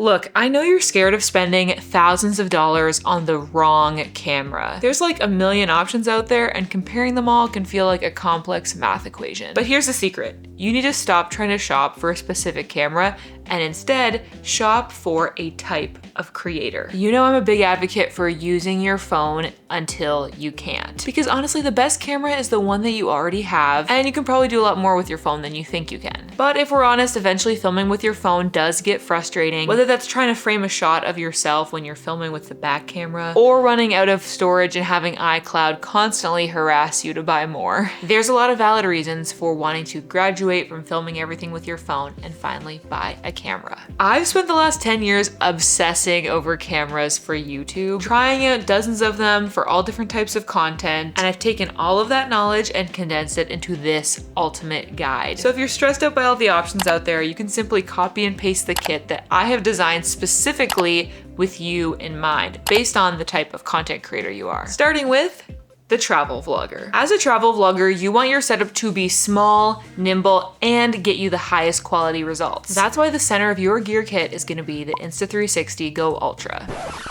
Look, I know you're scared of spending thousands of dollars on the wrong camera. There's like a million options out there, and comparing them all can feel like a complex math equation. But here's the secret. You need to stop trying to shop for a specific camera and instead shop for a type of creator. You know I'm a big advocate for using your phone until you can't. Because honestly, the best camera is the one that you already have, and you can probably do a lot more with your phone than you think you can. But if we're honest, eventually filming with your phone does get frustrating, whether that's trying to frame a shot of yourself when you're filming with the back camera, or running out of storage and having iCloud constantly harass you to buy more. There's a lot of valid reasons for wanting to graduate from filming everything with your phone and finally buy a camera. I've spent the last 10 years obsessing over cameras for YouTube, trying out dozens of them for all different types of content, and I've taken all of that knowledge and condensed it into this ultimate guide. So if you're stressed out by all the options out there, you can simply copy and paste the kit that I have designed specifically with you in mind, based on the type of content creator you are. Starting with the travel vlogger. As a travel vlogger, you want your setup to be small, nimble, and get you the highest quality results. That's why the center of your gear kit is gonna be the Insta360 Go Ultra.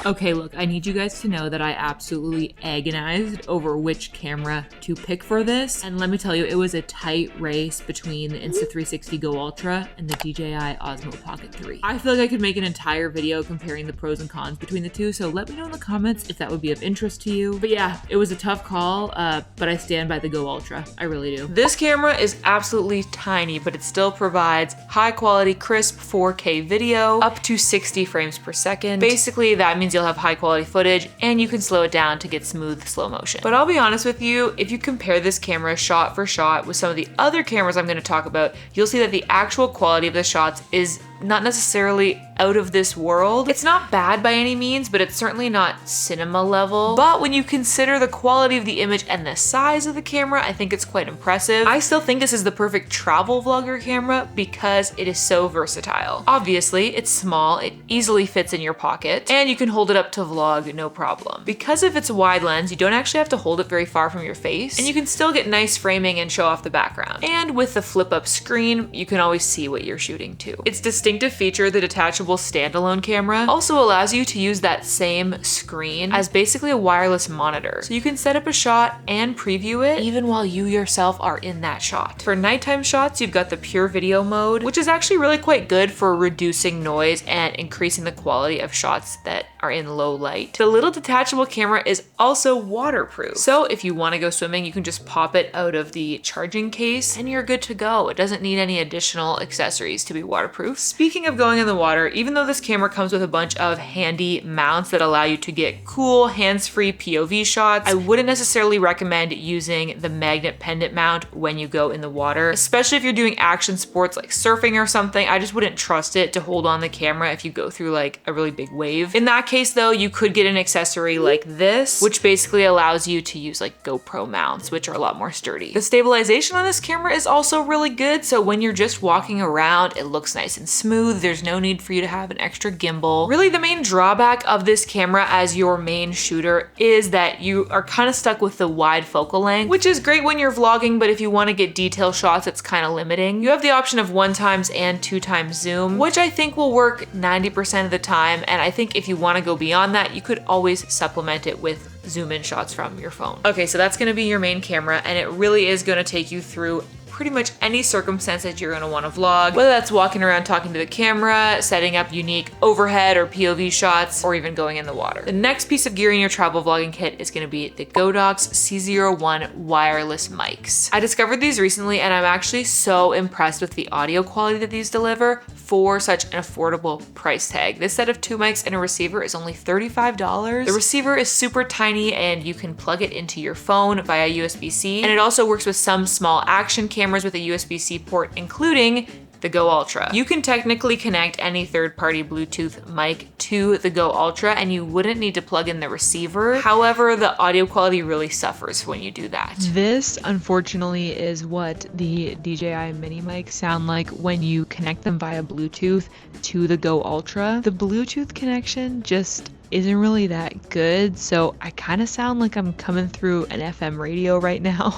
Okay, look, I need you guys to know that I absolutely agonized over which camera to pick for this. And let me tell you, it was a tight race between the Insta360 Go Ultra and the DJI Osmo Pocket 3. I feel like I could make an entire video comparing the pros and cons between the two, so let me know in the comments if that would be of interest to you. But yeah, it was a tough call, but I stand by the Go Ultra. I really do. This camera is absolutely tiny, but it still provides high quality, crisp 4K video up to 60 frames per second. Basically, that means you'll have high quality footage and you can slow it down to get smooth slow motion. But I'll be honest with you, if you compare this camera shot for shot with some of the other cameras I'm gonna talk about, you'll see that the actual quality of the shots is not necessarily out of this world. It's not bad by any means, but it's certainly not cinema level. But when you consider the quality of the image and the size of the camera, I think it's quite impressive. I still think this is the perfect travel vlogger camera because it is so versatile. Obviously, it's small, it easily fits in your pocket, and you can hold it up to vlog no problem. Because of its wide lens, you don't actually have to hold it very far from your face, and you can still get nice framing and show off the background. And with the flip up screen, you can always see what you're shooting to. Its distinctive feature, the detachable standalone camera, also allows you to use that same screen as basically a wireless monitor. So you can set up a shot and preview it even while you yourself are in that shot. For nighttime shots, you've got the pure video mode, which is actually really quite good for reducing noise and increasing the quality of shots that are in low light. The little detachable camera is also waterproof. So if you want to go swimming, you can just pop it out of the charging case and you're good to go. It doesn't need any additional accessories to be waterproof. Speaking of going in the water, even though this camera comes with a bunch of handy mounts that allow you to get cool hands-free POV shots, I wouldn't necessarily recommend using the magnet pendant mount when you go in the water, especially if you're doing action sports like surfing or something. I just wouldn't trust it to hold on the camera if you go through like a really big wave. In that case though, you could get an accessory like this, which basically allows you to use like GoPro mounts, which are a lot more sturdy. The stabilization on this camera is also really good, so when you're just walking around, it looks nice and smooth. There's no need for you to have an extra gimbal. Really, the main drawback of this camera as your main shooter is that you are kind of stuck with the wide focal length, which is great when you're vlogging, but if you want to get detail shots, it's kind of limiting. You have the option of 1x and 2x zoom, which I think will work 90% of the time, and I think if you want to go beyond that, you could always supplement it with zoom in shots from your phone. Okay, so that's gonna be your main camera, and it really is gonna take you through pretty much any circumstance that you're gonna wanna vlog, whether that's walking around talking to the camera, setting up unique overhead or POV shots, or even going in the water. The next piece of gear in your travel vlogging kit is gonna be the Godox C01 wireless mics. I discovered these recently and I'm actually so impressed with the audio quality that these deliver for such an affordable price tag. This set of 2 mics and a receiver is only $35. The receiver is super tiny and you can plug it into your phone via USB-C, and it also works with some small action cameras with a USB-C port, including the Go Ultra. You can technically connect any third-party Bluetooth mic to the Go Ultra and you wouldn't need to plug in the receiver. However, the audio quality really suffers when you do that. This, unfortunately, is what the DJI mini mics sound like when you connect them via Bluetooth to the Go Ultra. The Bluetooth connection just isn't really that good, so I kind of sound like I'm coming through an FM radio right now,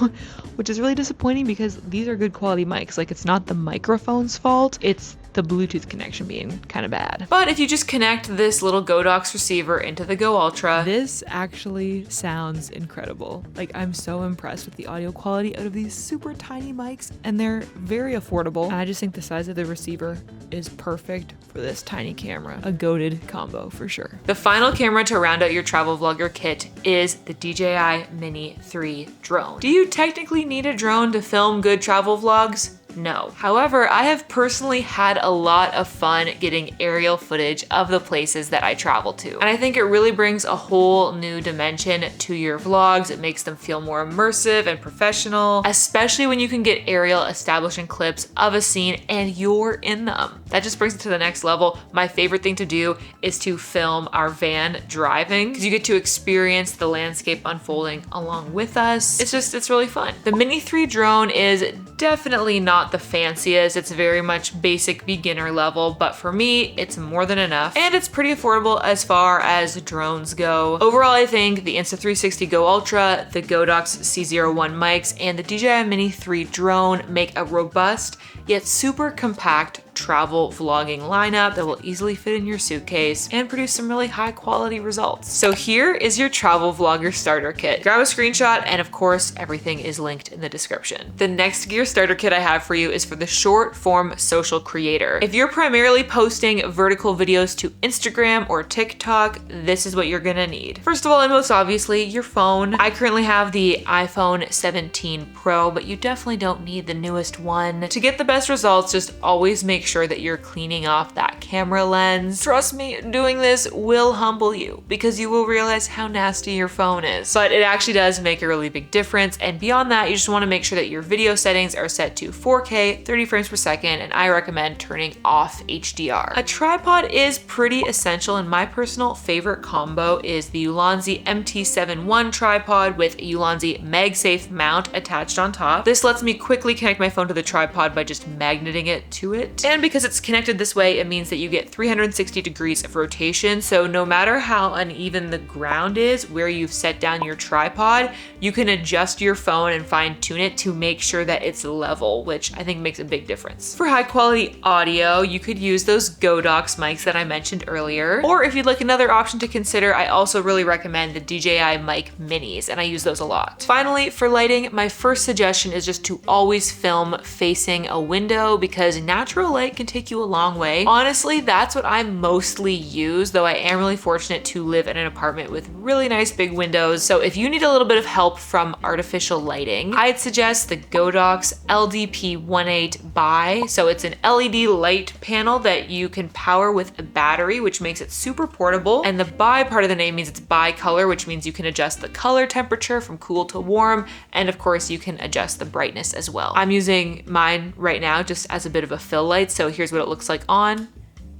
which is really disappointing because these are good quality mics. Like, it's not the microphone's fault, it's the Bluetooth connection being kind of bad. But if you just connect this little Godox receiver into the Go Ultra, this actually sounds incredible. Like, I'm so impressed with the audio quality out of these super tiny mics, and they're very affordable. And I just think the size of the receiver is perfect for this tiny camera. A goated combo for sure. The final camera to round out your travel vlogger kit is the DJI Mini 3 drone. Do you technically need a drone to film good travel vlogs? No. However, I have personally had a lot of fun getting aerial footage of the places that I travel to. And I think it really brings a whole new dimension to your vlogs. It makes them feel more immersive and professional, especially when you can get aerial establishing clips of a scene and you're in them. That just brings it to the next level. My favorite thing to do is to film our van driving, because you get to experience the landscape unfolding along with us. It's really fun. The Mini 3 drone is definitely not the fanciest. It's very much basic beginner level, but for me, it's more than enough. And it's pretty affordable as far as drones go. Overall, I think the Insta360 Go Ultra, the Godox C01 mics, and the DJI Mini 3 drone make a robust yet super compact travel vlogging lineup that will easily fit in your suitcase and produce some really high quality results. So here is your travel vlogger starter kit. Grab a screenshot, and of course, everything is linked in the description. The next gear starter kit I have for you is for the short form social creator. If you're primarily posting vertical videos to Instagram or TikTok, this is what you're gonna need. First of all, and most obviously, your phone. I currently have the iPhone 17 Pro, but you definitely don't need the newest one. To get the best results, just always make sure that you're cleaning off that camera lens. Trust me, doing this will humble you because you will realize how nasty your phone is. But it actually does make a really big difference. And beyond that, you just want to make sure that your video settings are set to 4K, 30 frames per second, and I recommend turning off HDR. A tripod is pretty essential, and my personal favorite combo is the Ulanzi MT7 tripod with a Ulanzi MagSafe mount attached on top. This lets me quickly connect my phone to the tripod by just magneting it to it. And because it's connected this way, it means that you get 360 degrees of rotation. So no matter how uneven the ground is where you've set down your tripod, you can adjust your phone and fine tune it to make sure that it's level, which I think makes a big difference. For high quality audio, you could use those Godox mics that I mentioned earlier. Or if you'd like another option to consider, I also really recommend the DJI mic minis, and I use those a lot. Finally, for lighting, my first suggestion is just to always film facing a window, because natural light can take you a long way. Honestly, that's what I mostly use, though I am really fortunate to live in an apartment with really nice big windows. So if you need a little bit of help from artificial lighting, I'd suggest the Godox LDP18 Bi. So it's an LED light panel that you can power with a battery, which makes it super portable. And the Bi part of the name means it's bi-color, which means you can adjust the color temperature from cool to warm. And of course, you can adjust the brightness as well. I'm using mine right now just as a bit of a fill light. So here's what it looks like on.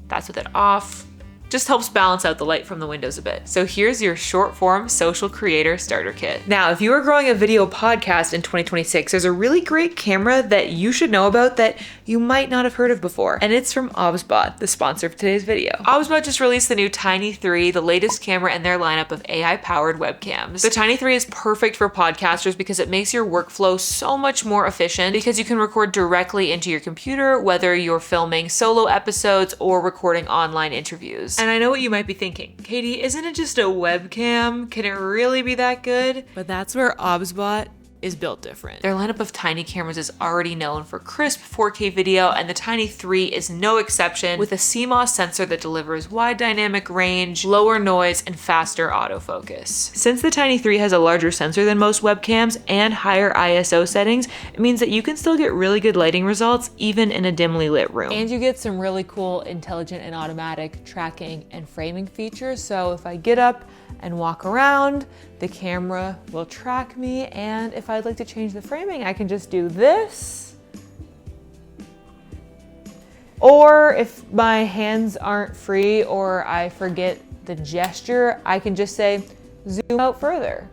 That's with it off. Just helps balance out the light from the windows a bit. So here's your short form social creator starter kit. Now, if you are growing a video podcast in 2026, there's a really great camera that you should know about that you might not have heard of before. And it's from Obsbot, the sponsor of today's video. Obsbot just released the new Tiny 3, the latest camera in their lineup of AI powered webcams. The Tiny 3 is perfect for podcasters because it makes your workflow so much more efficient, because you can record directly into your computer, whether you're filming solo episodes or recording online interviews. And I know what you might be thinking. Katie, isn't it just a webcam? Can it really be that good? But that's where Obsbot is built different. Their lineup of tiny cameras is already known for crisp 4K video, and the Tiny 3 is no exception, with a CMOS sensor that delivers wide dynamic range, lower noise, and faster autofocus. Since the Tiny 3 has a larger sensor than most webcams and higher ISO settings, it means that you can still get really good lighting results even in a dimly lit room. And you get some really cool intelligent and automatic tracking and framing features. So if I get up and walk around, the camera will track me, and if I'd like to change the framing, I can just do this. Or if my hands aren't free or I forget the gesture, I can just say, zoom out further.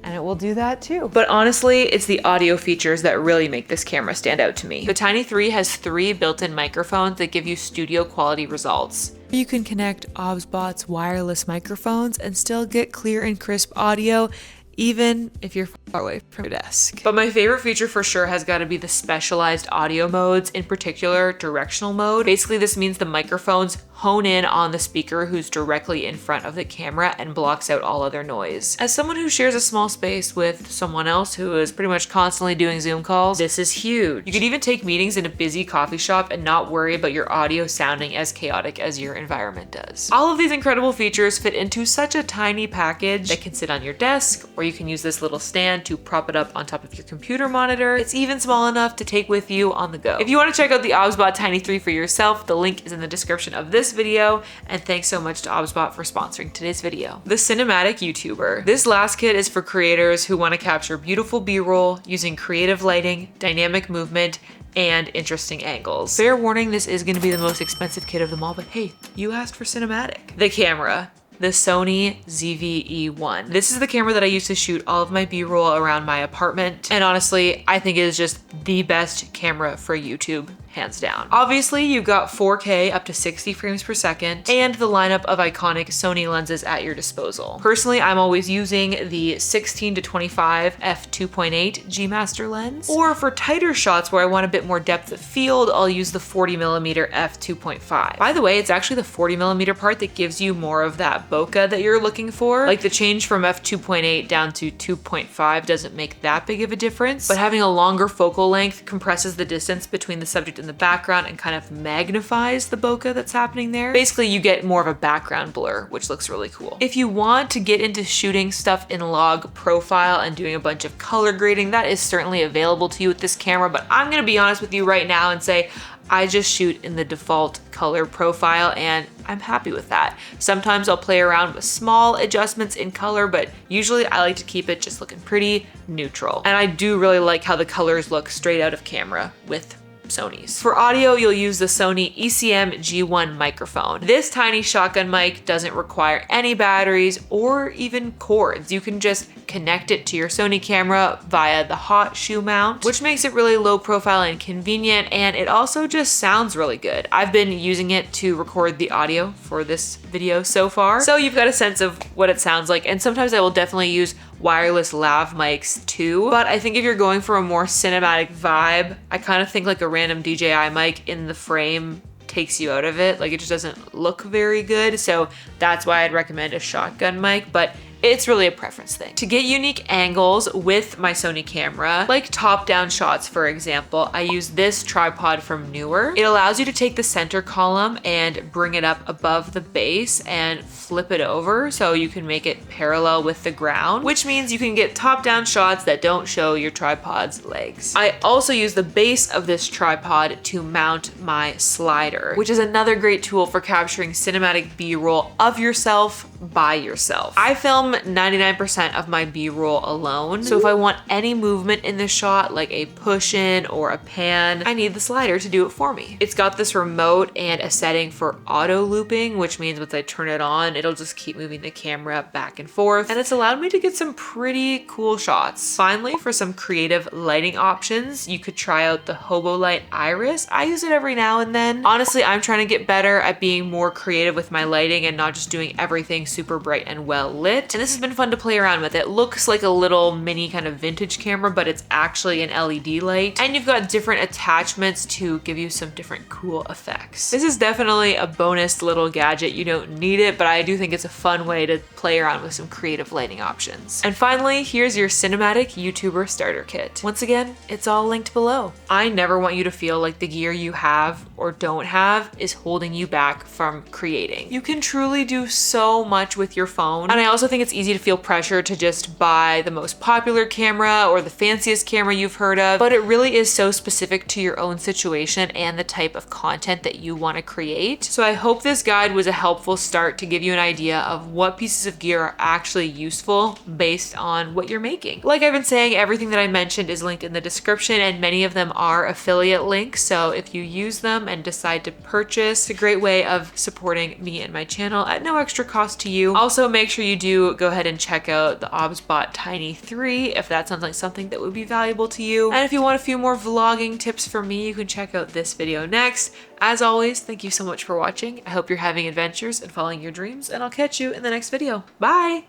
And it will do that too. But honestly, it's the audio features that really make this camera stand out to me. The Tiny 3 has 3 built-in microphones that give you studio quality results. You can connect Obsbot's wireless microphones and still get clear and crisp audio, even if your far away from your desk. But my favorite feature for sure has got to be the specialized audio modes, in particular directional mode. Basically, this means the microphones hone in on the speaker who's directly in front of the camera and blocks out all other noise. As someone who shares a small space with someone else who is pretty much constantly doing Zoom calls, this is huge. You could even take meetings in a busy coffee shop and not worry about your audio sounding as chaotic as your environment does. All of these incredible features fit into such a tiny package that can sit on your desk, or you can use this little stand to prop it up on top of your computer monitor. It's even small enough to take with you on the go. If you want to check out the Obsbot Tiny 3 for yourself, the link is in the description of this video, and thanks so much to Obsbot for sponsoring today's video. The Cinematic YouTuber. This last kit is for creators who want to capture beautiful B-roll using creative lighting, dynamic movement, and interesting angles. Fair warning, this is going to be the most expensive kit of them all, but hey, you asked for cinematic. The camera. The Sony ZV-E1. This is the camera that I use to shoot all of my B-roll around my apartment, and honestly, I think it is just the best camera for YouTube, hands down. Obviously, you've got 4K up to 60 frames per second and the lineup of iconic Sony lenses at your disposal. Personally, I'm always using the 16 to 25 f2.8 G Master lens, or for tighter shots where I want a bit more depth of field, I'll use the 40mm f2.5. By the way, it's actually the 40mm part that gives you more of that bokeh that you're looking for. Like, the change from f2.8 down to 2.5 doesn't make that big of a difference, but having a longer focal length compresses the distance between the subject in the background and kind of magnifies the bokeh that's happening there. Basically, you get more of a background blur, which looks really cool. If you want to get into shooting stuff in log profile and doing a bunch of color grading, that is certainly available to you with this camera, but I'm gonna be honest with you right now and say, I just shoot in the default color profile and I'm happy with that. Sometimes I'll play around with small adjustments in color, but usually I like to keep it just looking pretty neutral. And I do really like how the colors look straight out of camera with Sony's. For audio, you'll use the Sony ECM G1 microphone. This tiny shotgun mic doesn't require any batteries or even cords. You can just connect it to your Sony camera via the hot shoe mount, which makes it really low profile and convenient, and it also just sounds really good. I've been using it to record the audio for this video so far, so you've got a sense of what it sounds like, and sometimes I will definitely use wireless lav mics too, but I think if you're going for a more cinematic vibe, I kind of think like a random DJI mic in the frame takes you out of it. Like, it just doesn't look very good, so that's why I'd recommend a shotgun mic, but it's really a preference thing. To get unique angles with my Sony camera, like top-down shots for example, I use this tripod from Newer. It allows you to take the center column and bring it up above the base and flip it over so you can make it parallel with the ground, which means you can get top-down shots that don't show your tripod's legs. I also use the base of this tripod to mount my slider, which is another great tool for capturing cinematic B-roll of yourself by yourself. I film 99% of my B-roll alone, so if I want any movement in the shot, like a push-in or a pan, I need the slider to do it for me. It's got this remote and a setting for auto looping, which means once I turn it on, it'll just keep moving the camera back and forth, and it's allowed me to get some pretty cool shots. Finally, for some creative lighting options, you could try out the Hobo Light Iris. I use it every now and then. Honestly, I'm trying to get better at being more creative with my lighting and not just doing everything super bright and well lit. And this has been fun to play around with. It looks like a little mini kind of vintage camera, but it's actually an LED light. And you've got different attachments to give you some different cool effects. This is definitely a bonus little gadget. You don't need it, but I do think it's a fun way to play around with some creative lighting options. And finally, here's your cinematic YouTuber starter kit. Once again, it's all linked below. I never want you to feel like the gear you have or don't have is holding you back from creating. You can truly do so much with your phone. And I also think it's easy to feel pressure to just buy the most popular camera or the fanciest camera you've heard of, but it really is so specific to your own situation and the type of content that you want to create. So I hope this guide was a helpful start to give you an idea of what pieces of gear are actually useful based on what you're making. Like I've been saying, everything that I mentioned is linked in the description, and many of them are affiliate links, so if you use them and decide to purchase, it's a great way of supporting me and my channel at no extra cost to you. Also, make sure you do go ahead and check out the Obsbot Tiny 3 if that sounds like something that would be valuable to you. And if you want a few more vlogging tips from me, you can check out this video next. As always, thank you so much for watching. I hope you're having adventures and following your dreams, and I'll catch you in the next video. Bye!